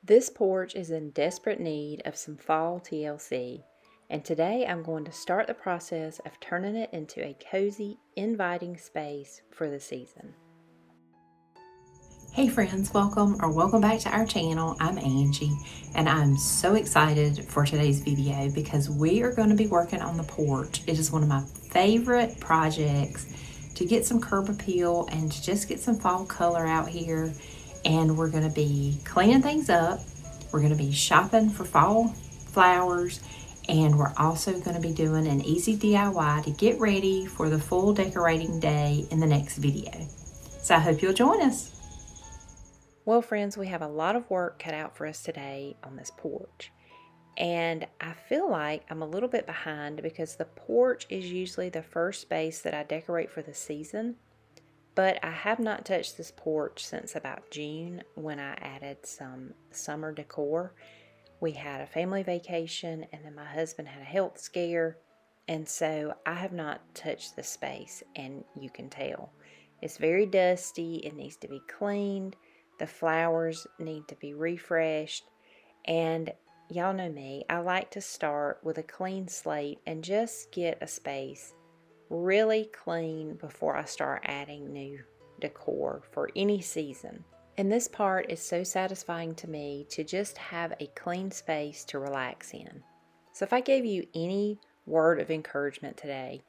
This porch is in desperate need of some fall TLC, and today I'm going to start the process of turning it into a cozy, inviting space for the season. Hey friends, welcome back to our channel. I'm Angie and I'm so excited for today's video because we are going to be working on the porch. It is one of my favorite projects to get some curb appeal and to just get some fall color out here. And we're going to be cleaning things up. We're going to be shopping for fall flowers, and we're also going to be doing an easy DIY to get ready for the full decorating day in the next video. So I hope you'll join us. Well, friends, we have a lot of work cut out for us today on this porch. And I feel like I'm a little bit behind because the porch is usually the first space that I decorate for the season. But I have not touched this porch since about June when I added some summer decor. We had a family vacation and then my husband had a health scare. And so I have not touched the space, and you can tell. It's very dusty. It needs to be cleaned. The flowers need to be refreshed. And y'all know me, I like to start with a clean slate and just get a space really clean before I start adding new decor for any season. And this part is so satisfying to me to just have a clean space to relax in. So if I gave you any word of encouragement today,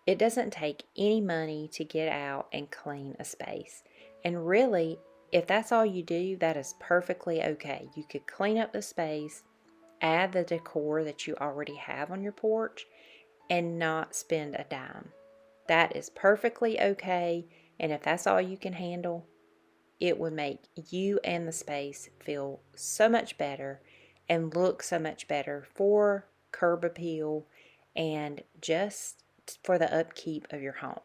it doesn't take any money to get out and clean a space. And really, if that's all you do, that is perfectly okay. You could clean up the space, add the decor that you already have on your porch, and not spend a dime. That is perfectly okay, and if that's all you can handle, it would make you and the space feel so much better and look so much better for curb appeal and just for the upkeep of your home.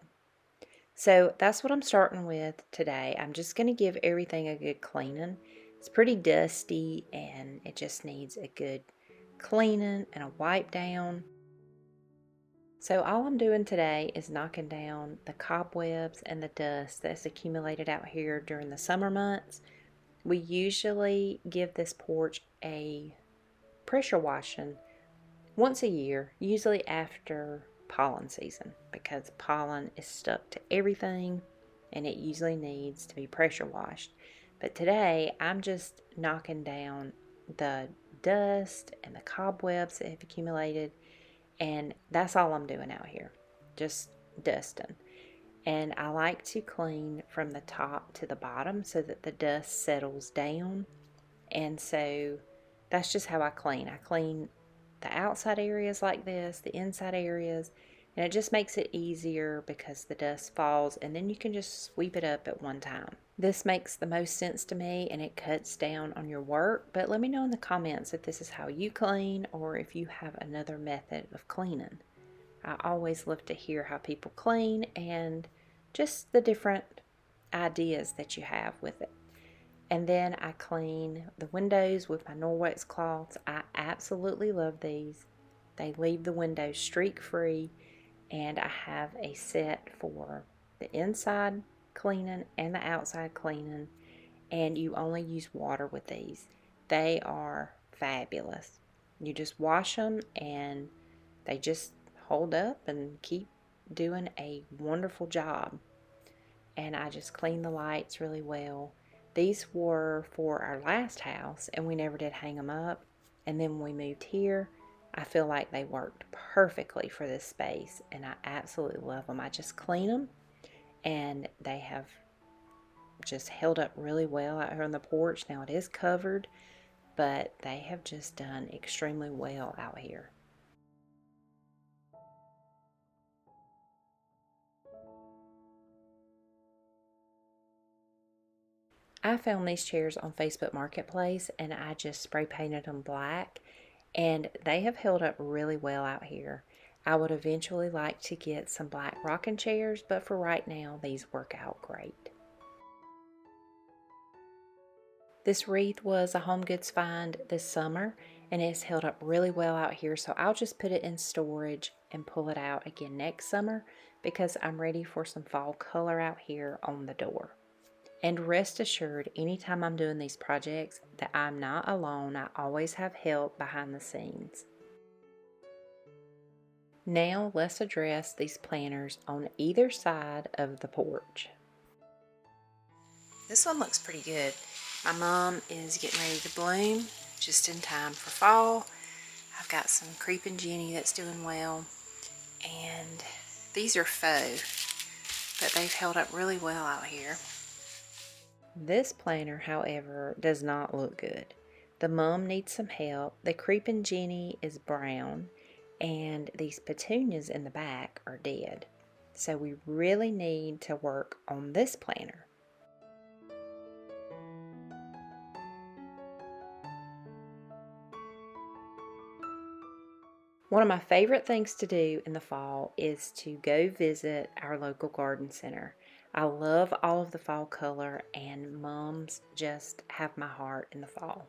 So that's what I'm starting with today. I'm just going to give everything a good cleaning. It's pretty dusty and it just needs a good cleaning and a wipe down. So all I'm doing today is knocking down the cobwebs and the dust that's accumulated out here during the summer months. We usually give this porch a pressure washing once a year, usually after pollen season, because pollen is stuck to everything and it usually needs to be pressure washed. But today I'm just knocking down the dust and the cobwebs that have accumulated, and that's all I'm doing out here, just dusting. And I like to clean from the top to the bottom so that the dust settles down. And so that's just how I clean. I clean the outside areas like this, the inside areas, and it just makes it easier because the dust falls and then you can just sweep it up at one time. This makes the most sense to me and it cuts down on your work, but let me know in the comments if this is how you clean or if you have another method of cleaning. I always love to hear how people clean and just the different ideas that you have with it. And then I clean the windows with my Norwex cloths. I absolutely love these. They leave the windows streak free, and I have a set for the inside cleaning and the outside cleaning, and you only use water with these. They are fabulous. You just wash them and they just hold up and keep doing a wonderful job. And I just clean the lights really well. These were for our last house and we never did hang them up. And then when we moved here, I feel like they worked perfectly for this space and I absolutely love them. I just clean them and they have just held up really well out here on the porch. Now it is covered, but they have just done extremely well out here. I found these chairs on Facebook Marketplace and I just spray painted them black, and they have held up really well out here. I would eventually like to get some black rocking chairs, but for right now these work out great. This wreath was a home goods find this summer and it's held up really well out here, so I'll just put it in storage and pull it out again next summer because I'm ready for some fall color out here on the door. And rest assured, anytime I'm doing these projects, that I'm not alone. I always have help behind the scenes. Now let's address these planters on either side of the porch. This one looks pretty good. My mom is getting ready to bloom just in time for fall. I've got some creeping Jenny that's doing well, and these are faux, but they've held up really well out here. This planter, however, does not look good. The mum needs some help. The creeping Jenny is brown, and these petunias in the back are dead. So we really need to work on this planter. One of my favorite things to do in the fall is to go visit our local garden center. I love all of the fall color, and mums just have my heart in the fall.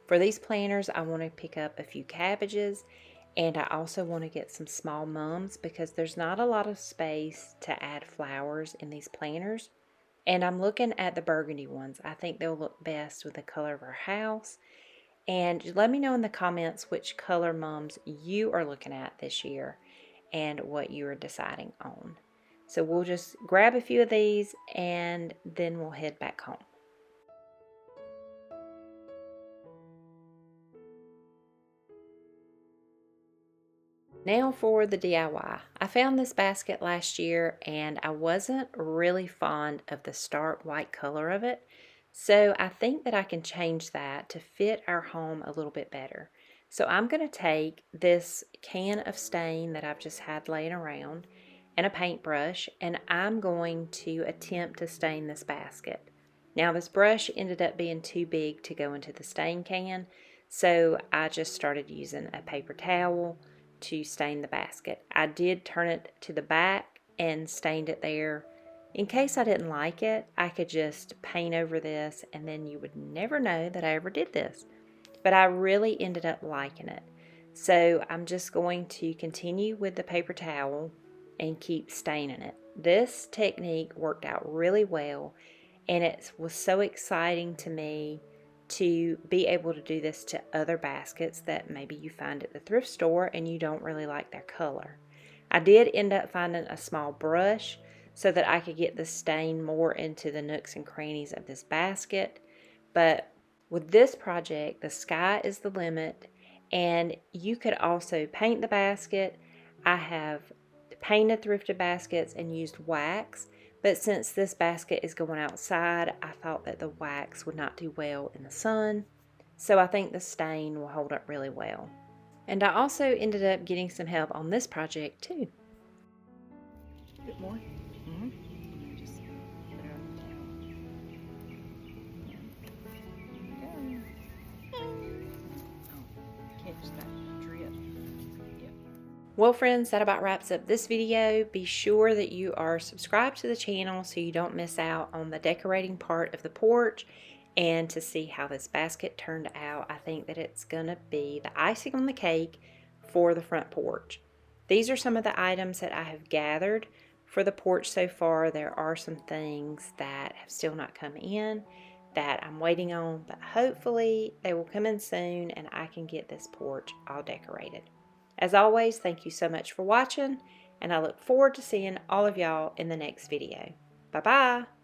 For these planters, I want to pick up a few cabbages, and I also want to get some small mums because there's not a lot of space to add flowers in these planters. And I'm looking at the burgundy ones. I think they'll look best with the color of our house. And let me know in the comments which color mums you are looking at this year and what you are deciding on. So we'll just grab a few of these and then we'll head back home. Now for the DIY. I found this basket last year and I wasn't really fond of the stark white color of it. So I think that I can change that to fit our home a little bit better. So I'm going to take this can of stain that I've just had laying around and a paintbrush, and I'm going to attempt to stain this basket. Now this brush ended up being too big to go into the stain can, so I just started using a paper towel to stain the basket. I did turn it to the back and stained it there. In case I didn't like it, I could just paint over this and then you would never know that I ever did this. But I really ended up liking it. So I'm just going to continue with the paper towel and keep staining it. This technique worked out really well, and it was so exciting to me to be able to do this to other baskets that maybe you find at the thrift store and you don't really like their color. I did end up finding a small brush so that I could get the stain more into the nooks and crannies of this basket. But with this project, the sky is the limit, and you could also paint the basket. I have painted thrifted baskets and used wax, but since this basket is going outside, I thought that the wax would not do well in the sun, so I think the stain will hold up really well. And I also ended up getting some help on this project too. A bit more. Just put it on the towel. Oh, catch that drip. Yep. Well, friends, that about wraps up this video. Be sure that you are subscribed to the channel so you don't miss out on the decorating part of the porch and to see how this basket turned out. I think that it's gonna be the icing on the cake for the front porch. These are some of the items that I have gathered for the porch so far. There are some things that have still not come in that I'm waiting on, but hopefully they will come in soon and I can get this porch all decorated. As always, thank you so much for watching, and I look forward to seeing all of y'all in the next video. Bye-bye.